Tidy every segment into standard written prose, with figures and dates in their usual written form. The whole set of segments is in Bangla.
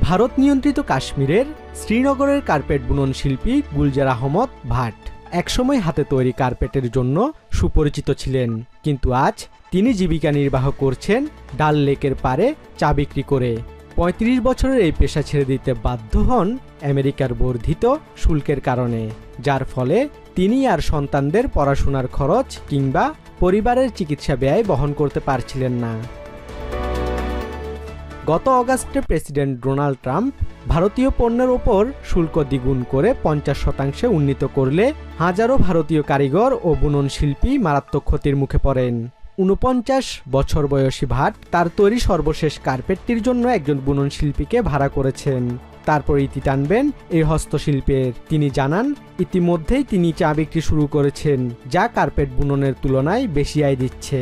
ভারত নিয়ন্ত্রিত কাশ্মীরের শ্রীনগরের কার্পেট বুনন শিল্পী গুলজার আহমদ ভাট একসময় হাতে তৈরি কার্পেটের জন্য সুপরিচিত ছিলেন, কিন্তু আজ তিনি জীবিকা নির্বাহ করছেন ডাল লেকের পারে চা বিক্রি করে। ৩৫ বছরের এই পেশা ছেড়ে দিতে বাধ্য হন আমেরিকার বর্ধিত শুল্কের কারণে, যার ফলে তিনি আর সন্তানদের পড়াশোনার খরচ কিংবা পরিবারের চিকিৎসা ব্যয় বহন করতে পারছিলেন না। গত অগাস্টে প্রেসিডেন্ট ডোনাল্ড ট্রাম্প ভারতীয় পণ্যের ওপর শুল্ক দ্বিগুণ করে ৫০% উন্নীত করলে হাজারো ভারতীয় কারিগর ও বুনন শিল্পী মারাত্মক ক্ষতির মুখে পড়েন। ৪৯ বছর বয়সী ভাট তার তৈরি সর্বশেষ কার্পেটটির জন্য একজন বুনন শিল্পীকে ভাড়া করেছেন। তারপর ইতি টানবেন এই হস্তশিল্পের। তিনি জানান, ইতিমধ্যেই তিনি চা বিক্রি শুরু করেছেন, যা কার্পেট বুননের তুলনায় বেশি আয় দিচ্ছে।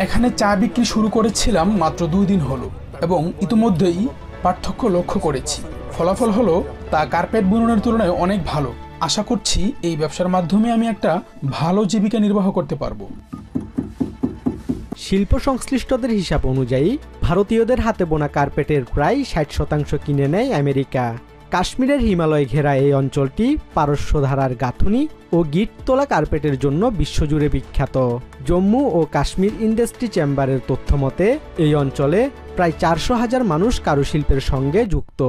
এখানে চা বিক্রি শুরু করেছিলাম মাত্র 2 দিন হলো এবং ইতিমধ্যেই পার্থক্য লক্ষ্য করেছি। ফলাফল হলো তা কার্পেট বুননের তুলনায় অনেক ভালো। আশা করছি এই ব্যবসার মাধ্যমে আমি একটা ভালো জীবিকা নির্বাহ করতে পারবো। শিল্প সংশ্লিষ্টদের হিসাব অনুযায়ী ভারতীয়দের হাতে বোনা কার্পেটের প্রায় 60% কিনে নেয় আমেরিকা। কাশ্মীরের হিমালয় ঘেরা এই অঞ্চলটি পারস্য ধারার গাঁথুনি ও গিট তোলা কার্পেটের জন্য বিশ্বজুড়ে বিখ্যাত। জম্মু ও কাশ্মীর ইন্ডাস্ট্রি চেম্বারের তথ্য মতে এই অঞ্চলে প্রায় 400,000 মানুষ কারুশিল্পের সঙ্গে যুক্ত।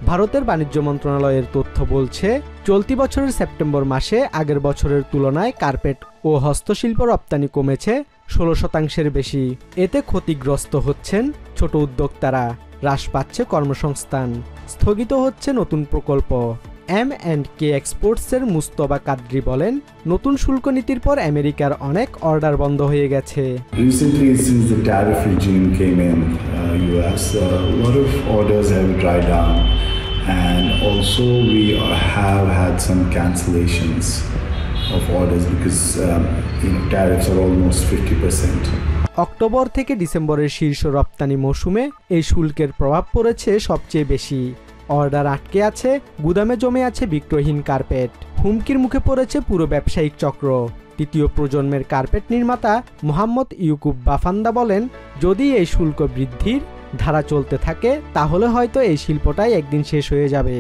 ভারতের বাণিজ্য মন্ত্রণালয়ের তথ্য বলছে, চলতি বছরের সেপ্টেম্বর মাসে আগের বছরের তুলনায় কার্পেট ও হস্তশিল্প রপ্তানি কমেছে 16% বেশি। এতে ক্ষতিগ্রস্ত হচ্ছেন ছোট উদ্যোক্তারা, হ্রাস পাচ্ছে কর্মসংস্থান, স্থগিত হচ্ছে নতুন প্রকল্প। M&K এক্সপোর্টসের মুস্তফা কাদরি বলেন, নতুন শুল্ক নীতির পর আমেরিকার অনেক অর্ডার বন্ধ হয়ে গেছে। Recently, since the tariff regime came in US, a lot of orders have dried down, and also we have had some cancellations of orders because tariffs are almost 50%. October থেকে ডিসেম্বরের শীর্ষ রপ্তানি মৌসুমে এই শুল্কের প্রভাব পড়েছে সবচেয়ে বেশি। অর্ডার আটকে আছে, গুদামে জমে আছে বিক্রয়হীন কার্পেট। হুমকির মুখে পড়েছে পুরো ব্যবসায়িক চক্র। তৃতীয় প্রজন্মের কার্পেট নির্মাতা মোহাম্মদ ইউকুব বাফান্দা বলেন, যদি এই শুল্ক বৃদ্ধির ধারা চলতে থাকে তাহলে হয়তো এই শিল্পটাই একদিন শেষ হয়ে যাবে।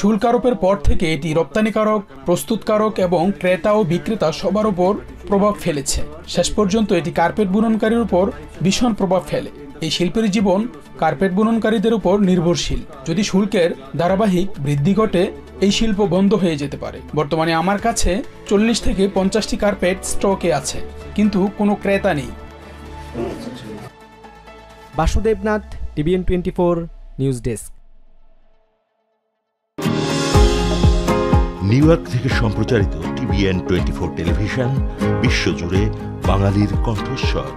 শুল্ক আরোপের পর থেকে এটি রপ্তানিকারক, প্রস্তুতকারক এবং ক্রেতা ও বিক্রেতা সবার উপর প্রভাব ফেলেছে। শেষ পর্যন্ত এটি কার্পেট বুননকারীর উপর ভীষণ প্রভাব ফেলে। এই শিল্পের জীবন কার্পেট বুননকারীদের উপর নির্ভরশীল। যদি শুল্কের ধারাবাহিক বৃদ্ধি ঘটে এই শিল্প বন্ধ হয়ে যেতে পারে। বর্তমানে আমার কাছে 40 থেকে 50টি কার্পেট স্টকে আছে, কিন্তু কোনো ক্রেতা নেই। Basudebnath, TVN 24 news desk. New York থেকে সম্প্রচারিত TVN 24 টেলিভিশন বিশ্বজুড়ে বাঙালির কণ্ঠস্বর।